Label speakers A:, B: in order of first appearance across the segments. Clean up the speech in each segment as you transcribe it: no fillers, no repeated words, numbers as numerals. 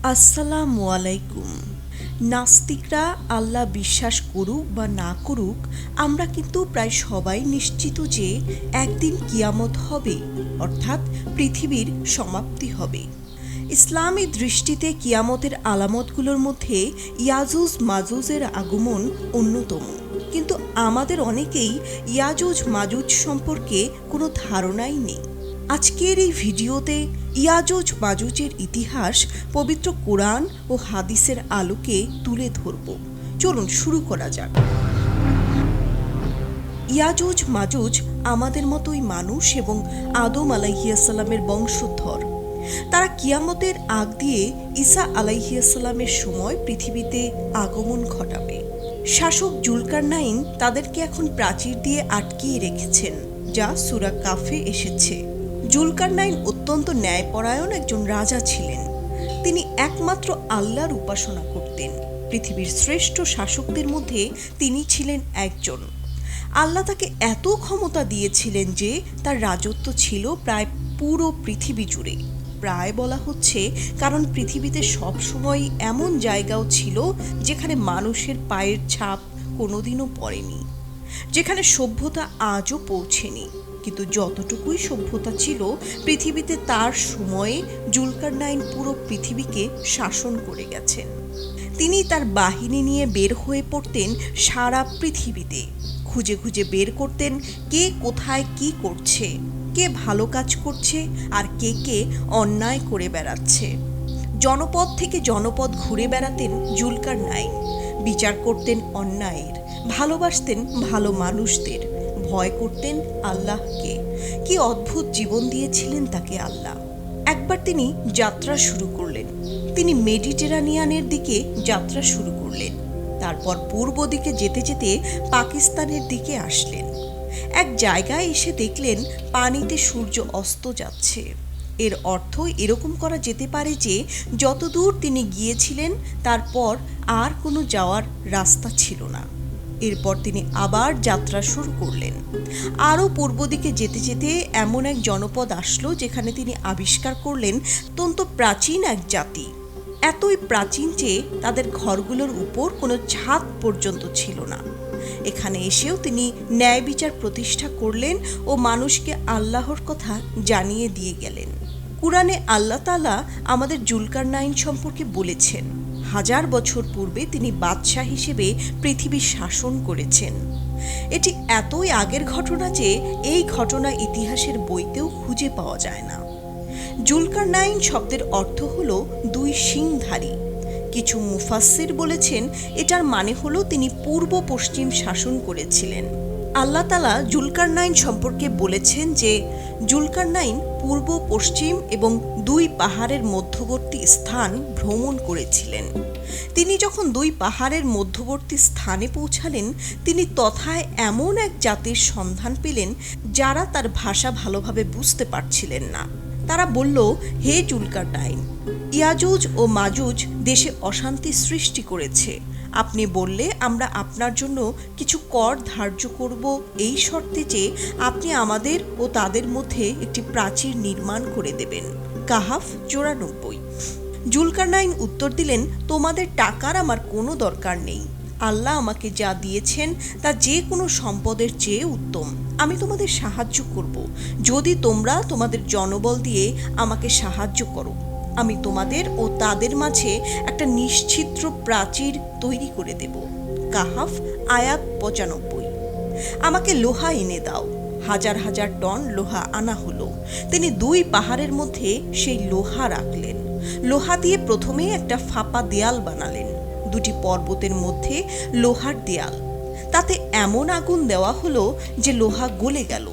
A: আসসালামু আলাইকুম। নাস্তিকরা আল্লাহ বিশ্বাস করুক বা না করুক, আমরা কিন্তু প্রায় সবাই নিশ্চিত যে একদিন কিয়ামত হবে, অর্থাৎ পৃথিবীর সমাপ্তি হবে। ইসলামী দৃষ্টিতে কিয়ামতের আলামতগুলোর মধ্যে ইয়াজুজ মাজুজের আগমন অন্যতম। কিন্তু আমাদের অনেকেই ইয়াজুজ মাজুজ সম্পর্কে কোনো ধারণাই নেই। আজকের এই ভিডিওতে ইয়াজুজ মাজুজের ইতিহাস পবিত্র কোরআন ও হাদিসের আলোকে তুলে ধরব। চলুন শুরু করা যাক। ইয়াজুজ মাজুজ আমাদের মতোই মানুষ এবং আদম আলাইহিয়াসাল্লামের বংশধর। তারা কিয়ামতের আগ দিয়ে ঈসা আলাইহিয়াসাল্লামের সময় পৃথিবীতে আগমন ঘটাবে। শাসক জুলকারনাইন তাদেরকে এখন প্রাচীর দিয়ে আটকিয়ে রেখেছেন, যা সূরা কাফে এসেছে। জুলকারনাইন অত্যন্ত ন্যায়পরায়ণ একজন রাজা ছিলেন। তিনি একমাত্র আল্লাহর উপাসনা করতেন। পৃথিবীর শ্রেষ্ঠ শাসকদের মধ্যে তিনি ছিলেন একজন। আল্লাহ তাকে এত ক্ষমতা দিয়েছিলেন যে তার রাজত্ব ছিল প্রায় পুরো পৃথিবী জুড়ে। প্রায় বলা হচ্ছে, কারণ পৃথিবীতে সবসময় এমন জায়গাও ছিল যেখানে মানুষের পায়ের ছাপ কোনোদিনও পড়েনি, যেখানে সভ্যতা আজও পৌঁছেনি। কিন্তু যতটুকুই সভ্যতা ছিল পৃথিবীতে, তার সময়ে জুলকারনাইন পুরো পৃথিবীকে শাসন করে গেছেন। তিনি তার বাহিনী নিয়ে বের হয়ে পড়তেন সারা পৃথিবীতে। খুঁজে খুঁজে বের করতেন কে কোথায় কি করছে, কে ভালো কাজ করছে আর কে কে অন্যায় করে বেড়াচ্ছে। জনপদ থেকে জনপদ ঘুরে বেড়াতেন জুলকারনাইন। বিচার করতেন অন্যায়ের, ভালোবাসতেন ভালো মানুষদের, ভয় করতেন আল্লাহকে। কি অদ্ভুত জীবন দিয়েছিলেন তাকে আল্লাহ। একবার তিনি যাত্রা শুরু করলেন। তিনি মেডিটেরানিয়ানের দিকে যাত্রা শুরু করলেন। তারপর পূর্ব দিকে যেতে যেতে পাকিস্তানের দিকে আসলেন। এক জায়গায় এসে দেখলেন পানিতে সূর্য অস্ত যাচ্ছে। এর অর্থ এরকম করা যেতে পারে যে যতদূর তিনি গিয়েছিলেন তারপর আর কোনো যাওয়ার রাস্তা ছিল না। এরপর তিনি আবার যাত্রা শুরু করলেন। আরও পূর্ব দিকে যেতে যেতে এমন এক জনপদ আসলো যেখানে তিনি আবিষ্কার করলেন অত্যন্ত প্রাচীন এক জাতি। এতই প্রাচীন যে তাদের ঘরগুলোর উপর কোনো ছাদ পর্যন্ত ছিল না। এখানে এসেও তিনি ন্যায় বিচার প্রতিষ্ঠা করলেন ও মানুষকে আল্লাহর কথা জানিয়ে দিয়ে গেলেন। কুরআনে আল্লাহ তাআলা আমাদের জুলকারনাইন সম্পর্কে বলেছেন, 1000 বছর পূর্বে তিনি বাদশাহ হিসেবে পৃথিবী শাসন করেছেন। এটি এতই আগের ঘটনা যে এই ঘটনা ইতিহাসের বইতেও খুঁজে পাওয়া যায় না। জুলকারনাইন শব্দের অর্থ হলো দুই শিংধারী। কিছু মুফাসসির বলেছেন এটার মানে হলো তিনি পূর্ব পশ্চিম শাসন করেছিলেন। আল্লাহ তাআলা জুলকারনাইন সম্পর্কে বলেছেন যে জুলকারনাইন পূর্ব পশ্চিম এবং দুই পাহাড়ের মধ্যবর্তী স্থান ভ্রমণ করেছিলেন। তিনি যখন দুই পাহাড়ের মধ্যবর্তী স্থানে পৌঁছালেন, তিনি তথায় এমন এক জাতির সন্ধান পেলেন যারা তার ভাষা ভালোভাবে বুঝতে পারছিলেন না। তারা বলল, হে জুলকারনাইন, ইয়াজুজ ও মাজুজ দেশে অশান্তি সৃষ্টি করেছে। আপনি বললে আমরা আপনার জন্য কিছু কর ধার্য করব, এই শর্তে যে আপনি আমাদের ও তাদের মধ্যে একটি প্রাচীর নির্মাণ করে দেবেন। কাহাফ 94। জুলকারনাইন উত্তর দিলেন, তোমাদের টাকার আমার কোনো দরকার নেই। আল্লাহ আমাকে যা দিয়েছেন তা যে কোনো সম্পদের চেয়ে উত্তম। আমি তোমাদের সাহায্য করব যদি তোমরা তোমাদের জনবল দিয়ে আমাকে সাহায্য করো। আমি তোমাদের ও তাদের মাঝে একটা নিশ্ছিদ্র প্রাচীর তৈরি করে দেব। কাহাফ আয়াত 95। আমাকে লোহা এনে দাও। হাজার হাজার টন লোহা আনা হলো। তিনি দুই পাহাড়ের মধ্যে সেই লোহা রাখলেন। লোহা দিয়ে প্রথমে একটা ফাঁপা দেয়াল বানালেন। দুটি পর্বতের মধ্যে লোহার দেয়াল। তাতে এমন আগুন দেওয়া হলো যে লোহা গলে গেল।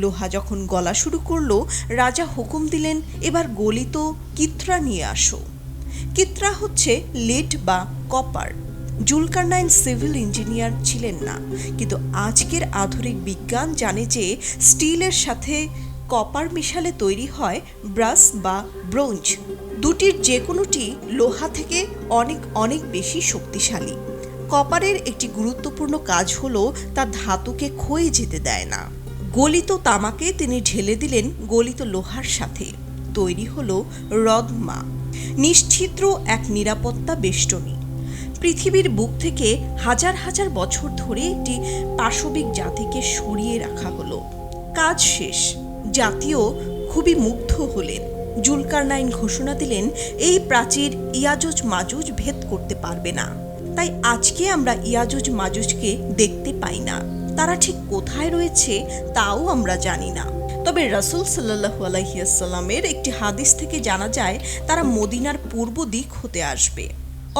A: লোহা যখন গলা শুরু করলো, রাজা হুকুম দিলেন, এবার গলিত কিত্রা নিয়ে আসো। কিত্রা হচ্ছে লেড বা কপার। জুলকারনাইন সিভিল ইঞ্জিনিয়ার ছিলেন না, কিন্তু আজকের আধুনিক বিজ্ঞান জানে যে স্টিলের সাথে কপার মিশালে তৈরি হয় ব্রাস বা ব্রোঞ্জ। দুটির যে কোনোটি লোহা থেকে অনেক অনেক বেশি শক্তিশালী। কপারের একটি গুরুত্বপূর্ণ কাজ হলো তা ধাতুকে ক্ষয়ে যেতে দেয় না। গলিত তামাকে তিনি ঢেলে দিলেন গলিত লোহার সাথে। তৈরি হলো রদমা। নিশ্ছিদ্র এক নিরাপত্তা বেষ্টনী। পৃথিবীর বুক থেকে হাজার হাজার বছর ধরে একটি পাশবিক জাতিকে সরিয়ে রাখা হলো। কাজ শেষ। জাতীয় খুবই মুগ্ধ হলেন। জুলকারনাইন ঘোষণা দিলেন, এই প্রাচীর ইয়াজুজ মাজুজ ভেদ করতে পারবে না। তাই আজকে আমরা ইয়াজুজ মাজুজকে দেখতে পাই না। তারা ঠিক কোথায় রয়েছে তাও আমরা জানি না। তবে রাসূল সাল্লাল্লাহু আলাইহি ওয়াসাল্লামের একটি হাদিস থেকে জানা যায় তারা মদিনার পূর্ব দিক হতে আসবে।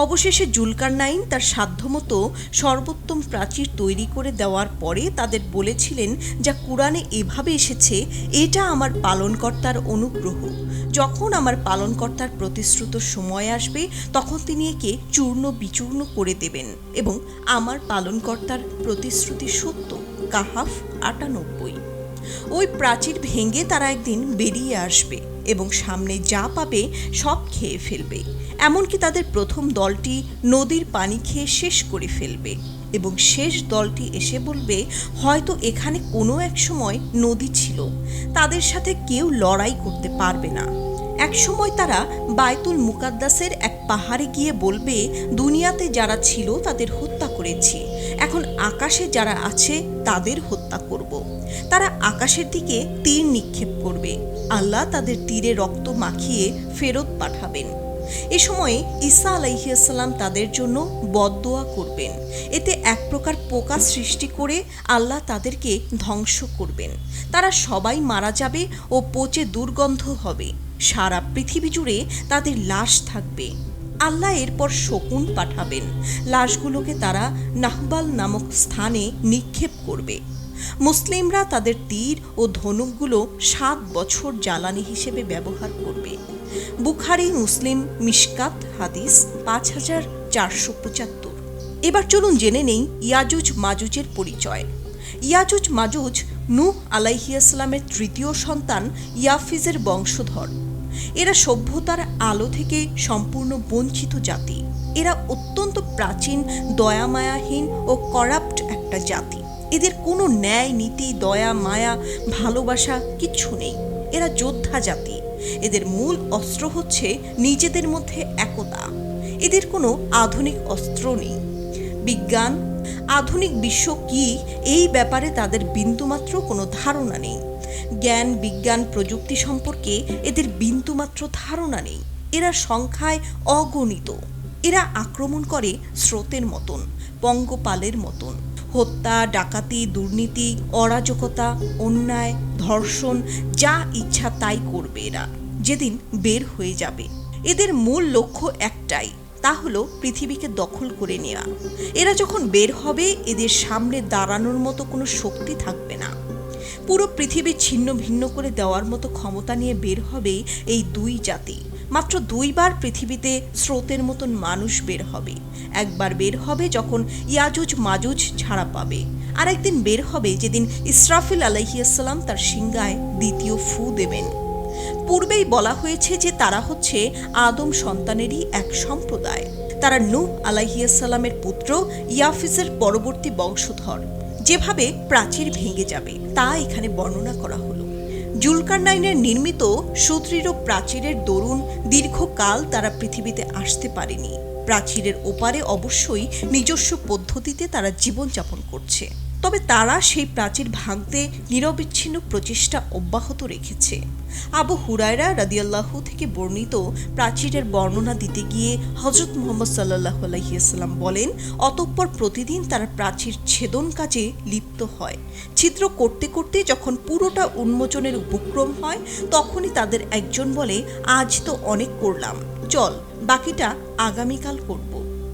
A: অবশেষে জুলকারনাইন তার সাধ্যমতো সর্বোত্তম প্রাচীর তৈরি করে দেওয়ার পরে তাদের বলেছিলেন, যা কুরআনে এভাবে এসেছে, এটা আমার পালনকর্তার অনুগ্রহ। যখন আমার পালনকর্তার প্রতিশ্রুত সময় আসবে তখন তিনি একে চূর্ণ বিচূর্ণ করে দেবেন এবং আমার পালনকর্তার প্রতিশ্রুতি সত্য। কাহাফ ৯৮। ওই প্রাচীর ভেঙে তারা একদিন বেরিয়ে আসবে এবং সামনে যা পাবে সব খেয়ে ফেলবে। এমনকি তাদের প্রথম দলটি নদীর পানি খেয়ে শেষ করে ফেলবে এবং শেষ দলটি এসে বলবে, হয়তো এখানে কোনো এক সময় নদী ছিল, তাদের সাথে কেউ লড়াই করতে পারবে না। এক সময় তারা বায়তুল মুকাদ্দাসের এক পাহাড়ে গিয়ে বলবে, দুনিয়াতে যারা ছিল তাদের হত্যা করেছি, এখন আকাশে যারা আছে তাদের হত্যা করব। তারা আকাশের দিকে তীর নিক্ষেপ করবে, আল্লাহ তাদের তীরে রক্ত মাখিয়ে ফেরত পাঠাবেন। এ সময়ে ঈসা আলাইহিস সালাম তাদের জন্য বদদোয়া করবেন। এতে এক প্রকার পোকা সৃষ্টি করে আল্লাহ তাদেরকে ধ্বংস করবেন। তারা সবাই মারা যাবে ও পচে দুর্গন্ধ হবে। সারা পৃথিবী জুড়ে তাদের লাশ থাকবে। আল্লাহ এরপর শকুন পাঠাবেন। লাশগুলোকে তারা নাহবাল নামক স্থানে নিক্ষেপ করবে। মুসলিমরা তাদের তীর ও ধনুকগুলো ৭ বছর জ্বালানি হিসেবে ব্যবহার করবে। বুখারী মুসলিম মিশকাত হাদিস ৫৪৭৫। এবার চলুন জেনে নেই ইয়াজুজ মাজুজের পরিচয়। ইয়াজুজ মাজুজ নূহ আলাইহিস সালামের তৃতীয় সন্তান ইয়াফিজের বংশধর। এরা সভ্যতার আলো থেকে সম্পূর্ণ বঞ্চিত জাতি। এরা অত্যন্ত প্রাচীন, দয়ামায়াহীন ও করাপ্ট একটা জাতি। এদের কোনো ন্যায় নীতি, দয়া, মায়া, ভালোবাসা কিচ্ছু নেই। এরা যোদ্ধা জাতি। এদের মূল অস্ত্র হচ্ছে নিজেদের মধ্যে একতা। এদের কোনো আধুনিক অস্ত্র নেই। বিজ্ঞান, আধুনিক বিশ্ব কি, এই ব্যাপারে তাদের বিন্দুমাত্র কোনো ধারণা নেই। জ্ঞান, বিজ্ঞান, প্রযুক্তি সম্পর্কে এদের বিন্দুমাত্র ধারণা নেই। এরা সংখ্যায় অগণিত। এরা আক্রমণ করে স্রোতের মতন, পঙ্গপালের মতন। হত্যা, ডাকাতি, দুর্নীতি, অরাজকতা, অন্যায়, ধর্ষণ, যা ইচ্ছা তাই করবে এরা যেদিন বের হয়ে যাবে। এদের মূল লক্ষ্য একটাই, তা হলো পৃথিবীকে দখল করে নেওয়া। এরা যখন বের হবে এদের সামনে দাঁড়ানোর মতো কোনো শক্তি থাকবে না। পুরো পৃথিবী ছিন্ন ভিন্ন করে দেওয়ার মতো ক্ষমতা নিয়ে বের হবে এই দুই জাতি। মাত্র ২ বার পৃথিবীতে স্রোতের মতন মানুষ বের হবে। একবার বের হবে যখন ইয়াজুজ মাজুজ ছাড়া পাবে, আর একদিন বের হবে যেদিন ইসরাফিল আলাইহিস সালাম তার সিংহায় দ্বিতীয় ফু দেবেন। পূর্বেই বলা হয়েছে যে তারা হচ্ছে আদম সন্তানেরই এক সম্প্রদায়। তারা নূহ আলাইহিস সালামের পুত্র ইয়াফিজের পরবর্তী বংশধর। যেভাবে প্রাচীর ভেঙে যাবে তা এখানে বর্ণনা করা হলো। জুলকারনাইনের নির্মিত সুদৃঢ় প্রাচীরের দরুন দীর্ঘকাল তারা পৃথিবীতে আসতে পারেনি। প্রাচীরের ওপারে অবশ্যই নিজস্ব পদ্ধতিতে তারা জীবনযাপন করছে, তবে তারা সেই প্রাচীর ভাঙতে নিরবিচ্ছিন্ন প্রচেষ্টা অব্যাহত রেখেছে। আবু হুরায়রা রাদিয়াল্লাহু থেকে বর্ণিত প্রাচীরের বর্ণনা দিতে গিয়ে হযরত মুহাম্মদ সাল্লাল্লাহু আলাইহি ওয়াসাল্লাম বলেন, অতঃপর প্রতিদিন তারা প্রাচীর ছেদন কাজে লিপ্ত হয়। ছিদ্র করতে করতে যখন পুরোটা উন্মোচনের উপক্রম হয় তখনই তাদের একজন বলে, আজ তো অনেক করলাম, চল বাকিটা আগামীকাল করব।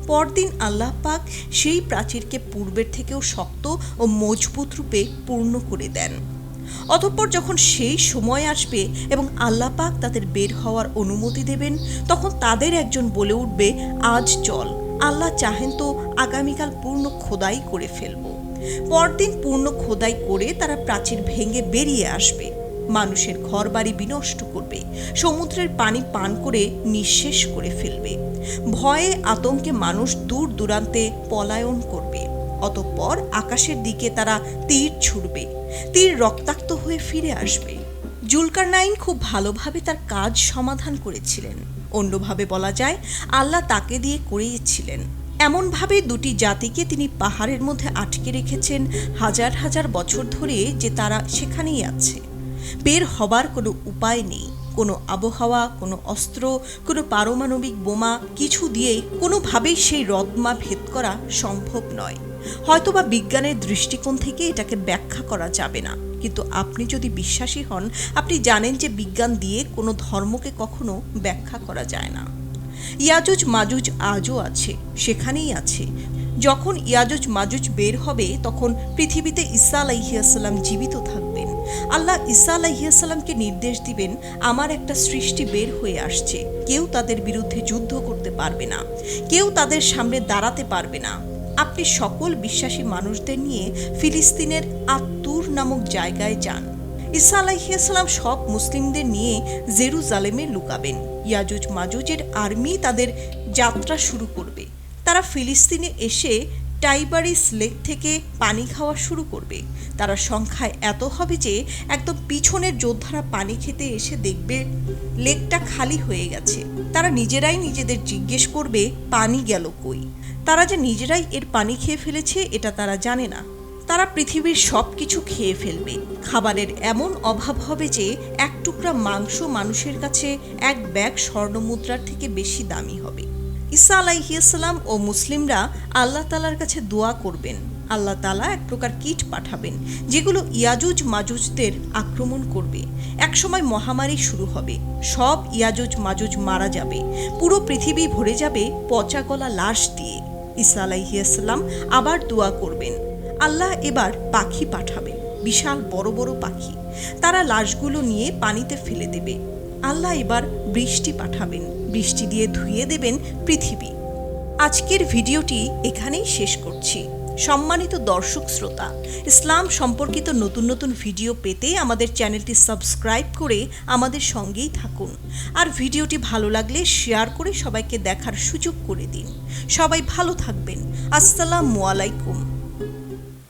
A: পরদিন আল্লাহ পাক সেই প্রাচীরকে পূর্বের থেকেও শক্ত ও মজবুত রূপে পূর্ণ করে দেন। অতঃপর যখন সেই সময় আসবে এবং আল্লাহ পাক তাদের বের হওয়ার অনুমতি দেবেন, তখন তাদের একজন বলে উঠবে, আজ চল, আল্লাহ চাহেন তো আগামীকাল পূর্ণ খোদাই করে ফেলব। পরদিন পূর্ণ খোদাই করে তারা প্রাচীর ভেঙে বেরিয়ে আসবে। মানুষের ঘরবাড়ি বিনষ্ট করবে, সমুদ্রের পানি পান করে নিঃশেষ করে ফেলবে। ভয়ে আতঙ্কে মানুষ দূর দূরান্তে পলায়ন করবে। অতঃপর আকাশের দিকে তারা তীর ছুড়বে। তীর রক্তাক্ত হয়ে ফিরে আসবে। জুলকারনাইন খুব ভালোভাবে তার কাজ সমাধান করেছিলেন। অন্যভাবে বলা যায়, আল্লাহ তাকে দিয়ে করিয়েছিলেন। এমনভাবে দুটি জাতিকে তিনি পাহাড়ের মধ্যে আটকে রেখেছেন হাজার হাজার বছর ধরে যে তারা সেখানেই আছে। বের হবার কোনো উপায় নেই। কোনো আবহাওয়া, কোনো অস্ত্র, কোনো পারমাণবিক বোমা কিছু দিয়েই কোনোভাবেই সেই রদমা ভেদ করা সম্ভব নয়। হয়তোবা বিজ্ঞানের দৃষ্টিকোণ থেকে এটাকে ব্যাখ্যা করা যাবে না, কিন্তু আপনি যদি বিশ্বাসী হন, আপনি জানেন যে বিজ্ঞান দিয়ে কোনো ধর্মকে কখনো ব্যাখ্যা করা যায় না। ইয়াজুজ মাজুজ আজও আছে, সেখানেই আছে। যখন ইয়াজুজ মাজুজ বের হবে তখন পৃথিবীতে ঈসা আলাইহিসসালাম জীবিত থাকবেন। আল্লাহ ঈসা আলাইহিসসালামকে নির্দেশ দিবেন, আমার একটা সৃষ্টি বের হয়ে আসছে, কেউ তাদের বিরুদ্ধে যুদ্ধ করতে পারবে না, কেউ তাদের সামনে দাঁড়াতে পারবে না। আপনি সকল বিশ্বাসী মানুষদের নিয়ে ফিলিস্তিনের আত্তুর নামক জায়গায় যান। ঈসা আলাইহিসসালাম সব মুসলিমদের নিয়ে জেরুজালেমে লুকাবেন। ইয়াজুজ মাজুজের আর্মি তাদের যাত্রা শুরু করবে। তারা ফিলিস্তিনে এসে টাইবারিস লেক থেকে পানি খাওয়া শুরু করবে। তারা সংখ্যায় এত হবে যে একদম পিছনের যোদ্ধারা পানি খেতে এসে দেখবে লেকটা খালি হয়ে গেছে। তারা নিজেরাই নিজেদের জিজ্ঞেস করবে, পানি গেল কই? তারা যে নিজেরাই এর পানি খেয়ে ফেলেছে এটা তারা জানে না। তারা পৃথিবীর সব কিছু খেয়ে ফেলবে। খাবারের এমন অভাব হবে যে এক টুকরা মাংস মানুষের কাছে এক ব্যাগ স্বর্ণমুদ্রার থেকে বেশি দামি হবে। ঈসা আলাইহিসসালাম ও মুসলিমরা আল্লাহ তাআলার কাছে দোয়া করবেন। আল্লাহ তাআলা এক প্রকার কীট পাঠাবেন যেগুলো ইয়াজুজ মাজুজদের আক্রমণ করবে। একসময় মহামারী শুরু হবে, সব ইয়াজুজ মাজুজ মারা যাবে, পুরো পৃথিবী ভরে যাবে পচা গলা লাশ দিয়ে। ঈসা আলাইহিসসালাম আবার দোয়া করবেন। আল্লাহ এবার পাখি পাঠাবেন, বিশাল বড় বড় পাখি। তারা লাশগুলো নিয়ে পানিতে ফেলে দেবে। আল্লাহ এবার বৃষ্টি পাঠাবেন, বৃষ্টি দিয়ে ধুয়ে দেবেন পৃথিবী। আজকের ভিডিওটি এখানেই শেষ করছি। সম্মানিত দর্শক শ্রোতা, ইসলাম সম্পর্কিত নতুন নতুন ভিডিও পেতে আমাদের চ্যানেলটি সাবস্ক্রাইব করে আমাদের সঙ্গেই থাকুন। আর ভিডিওটি ভালো লাগলে শেয়ার করে সবাইকে দেখার সুযোগ করে দিন। সবাই ভালো থাকবেন। আসসালামু আলাইকুম।